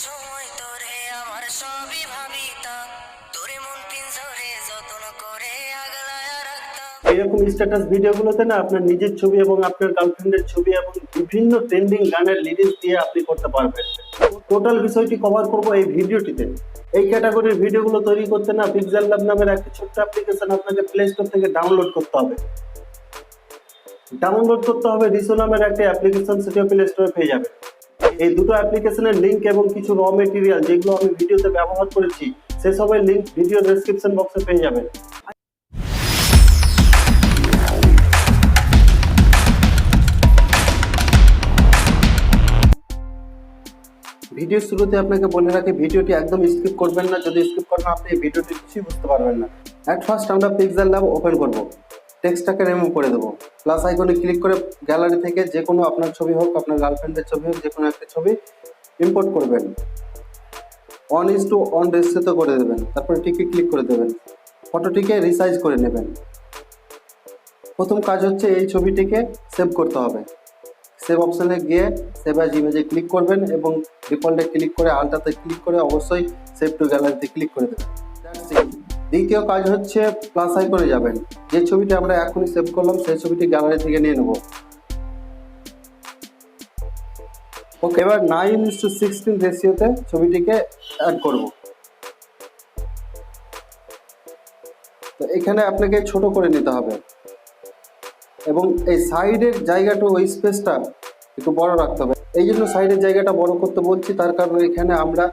সময় তোরে আমার সবই ভাবিতাম, তোরে মন পিঞ্জরে যত্ন করে আগলায় রাখতাম। এরকম স্ট্যাটাস ভিডিওগুলোতে না আপনার নিজের ছবি এবং আপনার গার্লফ্রেন্ডের ছবি এবং বিভিন্ন ট্রেন্ডিং গানের লিরিক্স দিয়ে আপনি করতে পারবেন। টোটাল বিষয়টি কভার করব এই ভিডিওটিতে। এই ক্যাটাগরির ভিডিওগুলো তৈরি করতে না পিক্সেল ল্যাব নামের একটা ছোট্ট অ্যাপ্লিকেশন আপনাকে প্লে স্টোর থেকে ডাউনলোড করতে হবে। রিসো নামের একটা অ্যাপ্লিকেশন, সেটিও প্লে স্টোরে পেয়ে যাবে। এই দুটো অ্যাপ্লিকেশনের লিংক এবং কিছু র মেটেরিয়াল যেগুলো আমি ভিডিওতে ব্যবহার করেছি সেসবের লিংক ভিডিও ডেসক্রিপশন বক্সে পেয়ে যাবেন। ভিডিওর শুরুতে আপনাকে বলে রাখি, ভিডিওটি একদম স্কিপ করবেন না। যদি স্কিপ করেন আপনি এই ভিডিওটি কিছুই বুঝতে পারবেন না। অ্যাট ফার্স্ট আমরা পিক্সেল ল্যাব ওপেন করব, টেক্সটটাকে রিমুভ করে দেবো। প্লাস আইকনে ক্লিক করে গ্যালারি থেকে যে কোনো আপনার ছবি হোক, আপনার গার্লফ্রেন্ডের ছবি হোক, যে কোনো একটা ছবি ইম্পোর্ট করবেন। 1:1 রেশিওতে করে দেবেন, তারপরে টিকে ক্লিক করে দেবেন। ফটোটিকে রিসাইজ করে নেবেন। প্রথম কাজ হচ্ছে এই ছবিটিকে সেভ করতে হবে। সেভ অপশনে গিয়ে সেভ অ্যাজ ইমেজে ক্লিক করবেন এবং ডিফল্টে ক্লিক করে আলটাতে ক্লিক করে অবশ্যই সেভ টু গ্যালারিতে ক্লিক করে দেবেন। দ্বিতীয় কাজ হচ্ছে প্লাস আইকনে যাবেন। যে ছবিটা আমরা এখনই সেভ করলাম সেই ছবিটি গ্যালারি থেকে নিয়ে নেব। ওকে, এবার 9:16 রেশিওতে ছবিটিকে অ্যাড করব। তো এখানে আপনাকে ছোট করে নিতে হবে এবং এই সাইডের জায়গাটা, ওই স্পেসটা একটু বড় রাখতে হবে। এই জন্য সাইডের জায়গাটা বড় করতে বলছি, তার কারণ এখানে আমরা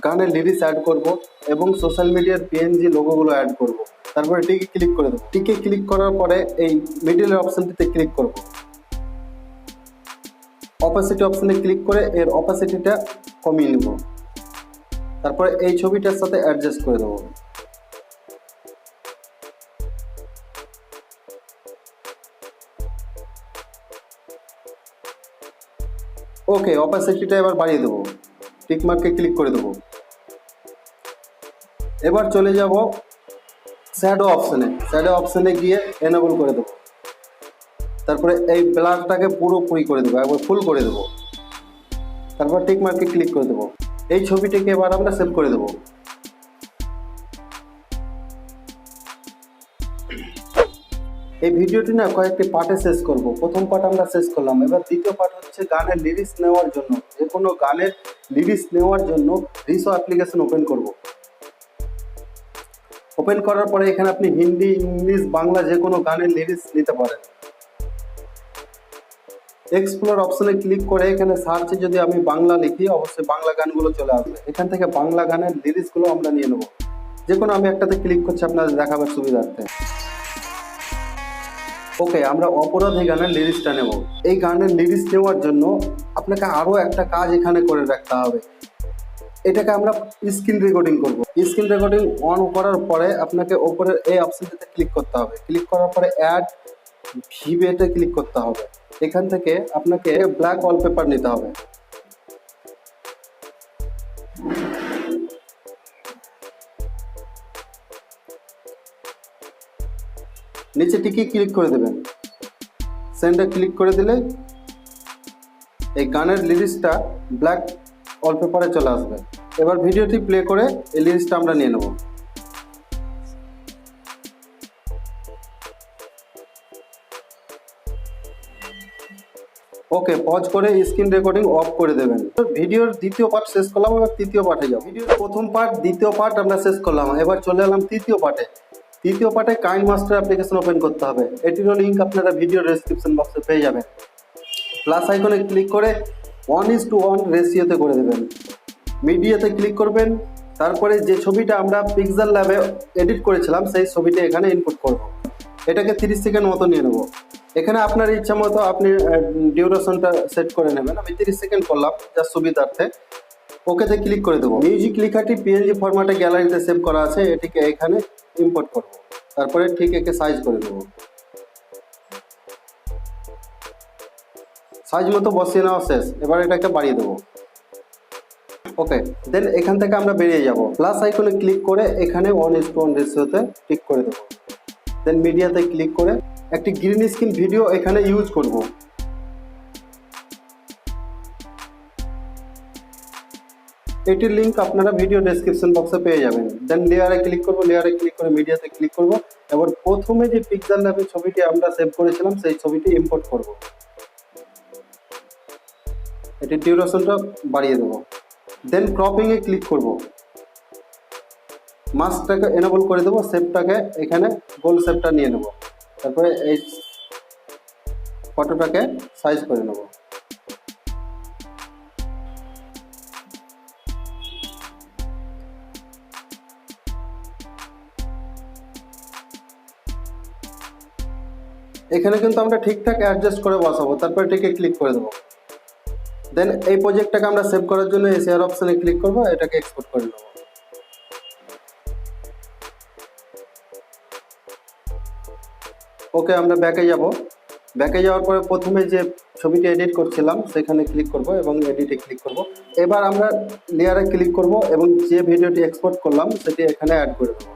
গানের লিরিক্স অ্যাড করব এবং সোশ্যাল মিডিয়ার পিএনজি লোগোগুলো অ্যাড করব। তারপরে টিকে ক্লিক করে দেবো। টিকে ক্লিক করার পরে এই মিডিলের অপশনটিতে ক্লিক করব। অপাসিটি অপশনে ক্লিক করে এর অপাসিটিটা কমিয়ে নেব। তারপরে এই ছবিটার সাথে অ্যাডজাস্ট করে দেবো। ওকে, অপাসিটিটা এবার বাড়িয়ে দেবো। টিক মার্কে ক্লিক করে দেবো। এবার চলে যাব শ্যাডো অপশনে। শ্যাডো অপশনে গিয়ে এনেবল করে দেবো। তারপরে এই ব্লারটাকে পুরোপুরি করে দেবো, একবার ফুল করে দেবো। তারপর টিক মার্কে ক্লিক করে দেবো। এই ছবিটিকে এবার আমরা সেভ করে দেবো। এই ভিডিওটি না কয়েকটি পার্টে শেষ করব। প্রথম পার্ট আমরা শেষ করলাম, এবার দ্বিতীয় পার্ট হচ্ছে গানের লিরিক্স নেওয়ার জন্য। যে কোনো গানের লিরিক্স নেওয়ার জন্য রিসো অ্যাপ্লিকেশন ওপেন করব। ওপেন করার পরে এখানে আপনি হিন্দি, ইংলিশ, বাংলা যে কোনো গানের লিরিক্স নিতে পারেন। এক্সপ্লোর অপশনে ক্লিক করে এখানে সার্চে যদি আমি বাংলা লিখি অবশ্যই বাংলা গানগুলো চলে আসবে। এখান থেকে বাংলা গানের লিরিক্সগুলো আমরা নিয়ে নেব। যে কোনো আমি একটাতে ক্লিক করছি আপনাদের দেখাবার সুবিধার্থে। ওকে, আমরা অপরাধী গানের লিরিক্সটা নেব। এই গানের লিরিক্স নেওয়ার জন্য আপনাকে আরও একটা কাজ এখানে করে রাখতে হবে। এটাকে আমরা স্ক্রিন রেকর্ডিং করব। স্ক্রিন রেকর্ডিং অন করার পরে আপনাকে ওপরের এই অপশনটাতে ক্লিক করতে হবে। ক্লিক করার পরে অ্যাড ভিভিএতে ক্লিক করতে হবে। এখান থেকে আপনাকে ব্ল্যাক ওয়ালপেপার নিতে হবে। নিচে টিকে ক্লিক করে দেবেন। সেন্ডে ক্লিক করে দিলে এই গানের লিরিক্সটা ব্ল্যাক ওয়ালপেপারে চলে আসবে। এবার ভিডিওটি প্লে করে এই লিরিক্সটা আমরা নিয়ে নেব। ওকে, পজ করে স্ক্রিন রেকর্ডিং অফ করে দেবেন। ভিডিওর দ্বিতীয় পার্ট শেষ করলাম, এবার তৃতীয় পার্টে যাব। ভিডিওর প্রথম পার্ট, দ্বিতীয় পার্ট আমরা শেষ করলাম, এবার চলে এলাম তৃতীয় পার্টে। তৃতীয় পার্টে কাইন মাস্টার অ্যাপ্লিকেশন ওপেন করতে হবে। এটিরও লিঙ্ক আপনারা ভিডিও ডেসক্রিপশন বক্সে পেয়ে যাবেন। প্লাস আইকনে ক্লিক করে 1:1 রেশিওতে করে দেবেন। মিডিয়াতে ক্লিক করবেন। তারপরে যে ছবিটা আমরা পিক্সেল ল্যাবে এডিট করেছিলাম সেই ছবিটা এখানে ইনপুট করব। এটাকে 30 সেকেন্ড মতো নিয়ে নেব। এখানে আপনার ইচ্ছা মতো আপনি ডিউরেশনটা সেট করে নেবেন। আমি 30 সেকেন্ড করলাম যার সুবিধার্থে। ওকেতে ক্লিক করে দেবো। মিউজিক লেখাটি পিএনজি ফরম্যাটে গ্যালারিতে সেভ করা আছে, এটিকে এখানে ইম্পোর্ট করব। তারপরে ঠিক একে সাইজ করে দেবো। সাইজ মতো বসিয়ে নেওয়া শেষ। এবার এটাকে বাড়িয়ে দেবো। ওকে, দেন এখান থেকে আমরা বেরিয়ে যাব। প্লাস আইকনে ক্লিক করে এখানে 1:1 রেশিওতে ক্লিক করে দেবো। দেন মিডিয়াতে ক্লিক করে একটি গ্রিন স্ক্রিন ভিডিও এখানে ইউজ করব। এটির লিঙ্ক আপনারা ভিডিও ডেসক্রিপশন বক্সে পেয়ে যাবেন। দেন লেয়ারে ক্লিক করব, লেয়ারে ক্লিক করে মিডিয়াতে ক্লিক করব। এবার প্রথমে যে পিক্সেল ল্যাবের ছবিটি আমরা সেভ করেছিলাম সেই ছবিটি ইম্পোর্ট করব। এটির ডিউরেশনটা বাড়িয়ে দেবো। দেন ক্রপিং এ ক্লিক করব, মাস্কটাকে এনেবল করে দেবো, শেপটাকে এখানে গোল শেপটা নিয়ে নেব। তারপরে এই ফটোটাকে সাইজ করে নেব। এখানে কিন্তু আমরা ঠিকঠাক অ্যাডজাস্ট করে বসাবো, তারপরে এটাকে ক্লিক করে দেবো। দেন এই প্রজেক্টটাকে আমরা সেভ করার জন্য এই শেয়ার অপশনে ক্লিক করব, এটাকে এক্সপোর্ট করে নেব। ওকে, আমরা ব্যাকে যাব। ব্যাকে যাওয়ার পরে প্রথমে যে ছবিটি এডিট করছিলাম সেখানে ক্লিক করব এবং এডিটে ক্লিক করব। এবার আমরা লেয়ারে ক্লিক করব এবং যে ভিডিওটি এক্সপোর্ট করলাম সেটি এখানে অ্যাড করে দেবো।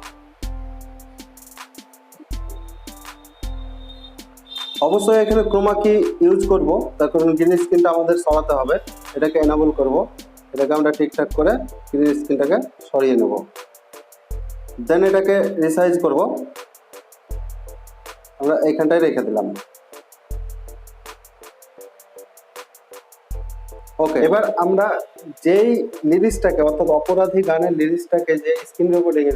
অবশ্যই এখানে ক্রোমা কি ইউজ করব, তার কারণ গ্রিন স্ক্রিনটা আমাদের সরাতে হবে। এটাকে এনাবল করব, এটাকে আমরা ঠিকঠাক করে গ্রিন স্ক্রিনটাকে সরিয়ে নেব। দেন এটাকে রিসাইজ করব, আমরা এইখানটায় রেখে দিলাম। ওকে, এবার আমরা যেই লিরিক্সটাকে অর্থাৎ অপরাধী গানের লিরিক্সটাকে যে স্ক্রিন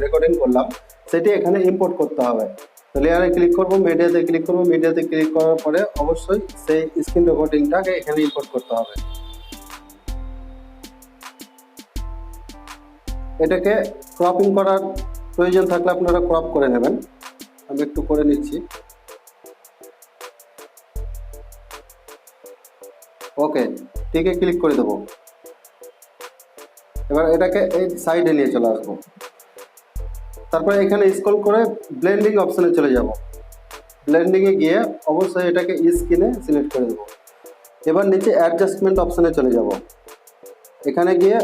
রেকর্ডিং করলাম সেটি এখানে ইম্পোর্ট করতে হবে। তো লেয়ারে ক্লিক করব, মিডিয়াতে ক্লিক করব, মিডিয়াতে ক্লিক করার পরে অবশ্যই সেই স্ক্রিন রেকর্ডিংটাকে এখানে ইম্পোর্ট করতে হবে। এটাকে ক্রপিং করার প্রয়োজন থাকলে আপনারা ক্রপ করে নেবেন, আমি একটু করে নিচ্ছি। ওকে, ঠিকই ক্লিক করে দেবো। এবার এটাকে এই সাইডে নিয়ে চলে আসবো। তারপরে এখানে স্ক্রল করে ব্লেন্ডিং অপশনে চলে যাব। ব্লেন্ডিং এ গিয়ে অবশ্যই এটাকে স্ক্রিনে সিলেক্ট করে দেবো। এবার নিচে অ্যাডজাস্টমেন্ট অপশনে চলে যাব। এখানে গিয়ে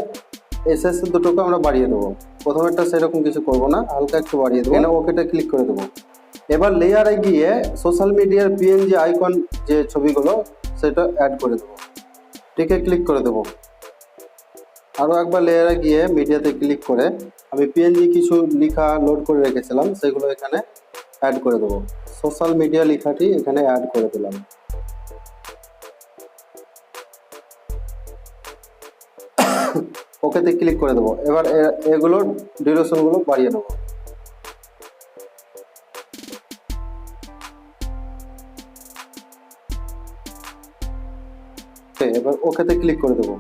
এসএস দুটোকে আমরা বাড়িয়ে দেবো। প্রথমেরটা সেরকম কিছু করব না, হালকা একটু বাড়িয়ে দেবো। এখানে ওকেটা ক্লিক করে দেবো। এবার লেয়ারে গিয়ে সোশ্যাল মিডিয়ার পিএনজি আইকন যে ছবিগুলো সেটা অ্যাড করে দেবো। ঠিকই ক্লিক করে দেবো। আরও একবার লেয়ারে গিয়ে মিডিয়াতে ক্লিক করে আমি পিএনজি কিছু লেখা লোড করে রেখেছিলাম সেগুলো এখানে অ্যাড করে দেবো। সোশ্যাল মিডিয়া লেখাটি এখানে অ্যাড করে দিলাম। ওকেতে ক্লিক করে দেবো। এবার এগুলোর ডিউরেশনগুলো বাড়িয়ে দেবো। এবার ওকেতে ক্লিক করে দেবো।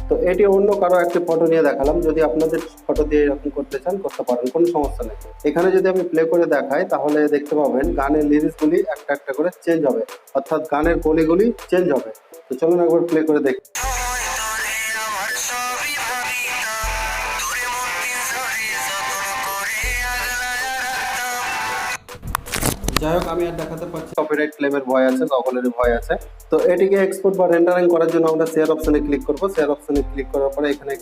তো এটি অন্য কারো একটি ফটো নিয়ে দেখালাম, যদি আপনাদের ফটো দিয়ে এরকম করতে চান করতে পারেন, কোনো সমস্যা নেই। এখানে যদি আমি প্লে করে দেখাই তাহলে দেখতে পাবেন গানের লিরিক্সগুলি একটা একটা করে চেঞ্জ হবে, অর্থাৎ গানের কলিগুলি চেঞ্জ হবে। তো চলুন একবার প্লে করে দেখি। যাই হোক, আমি আর দেখাতে পারছি কপিরাইট ক্লেমের ভয় আছে, সকলেরই ভয় আছে। তো এটিকে এক্সপোর্ট বা রেন্ডারিং করার জন্য আমরা শেয়ার অপশনে ক্লিক করব। শেয়ার অপশনে ক্লিক করার পরে এখানে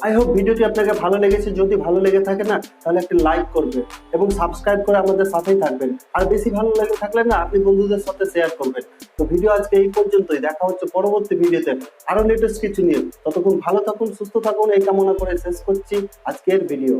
আই হোপ ভিডিওটি আপনাকে ভালো লেগেছে। যদি ভালো লেগে থাকে না তাহলে একটি লাইক করবেন এবং সাবস্ক্রাইব করে আমাদের সাথেই থাকবেন। আর বেশি ভালো লেগে থাকলে না আপনি বন্ধুদের সাথে শেয়ার করবেন। তো ভিডিও আজকে এই পর্যন্তই, দেখা হচ্ছে পরবর্তী ভিডিওতে আরো লেটেস্ট কিছু নিয়ে। ততক্ষণ ভালো থাকুন, সুস্থ থাকুন এই কামনা করে শেষ করছি আজকের ভিডিও।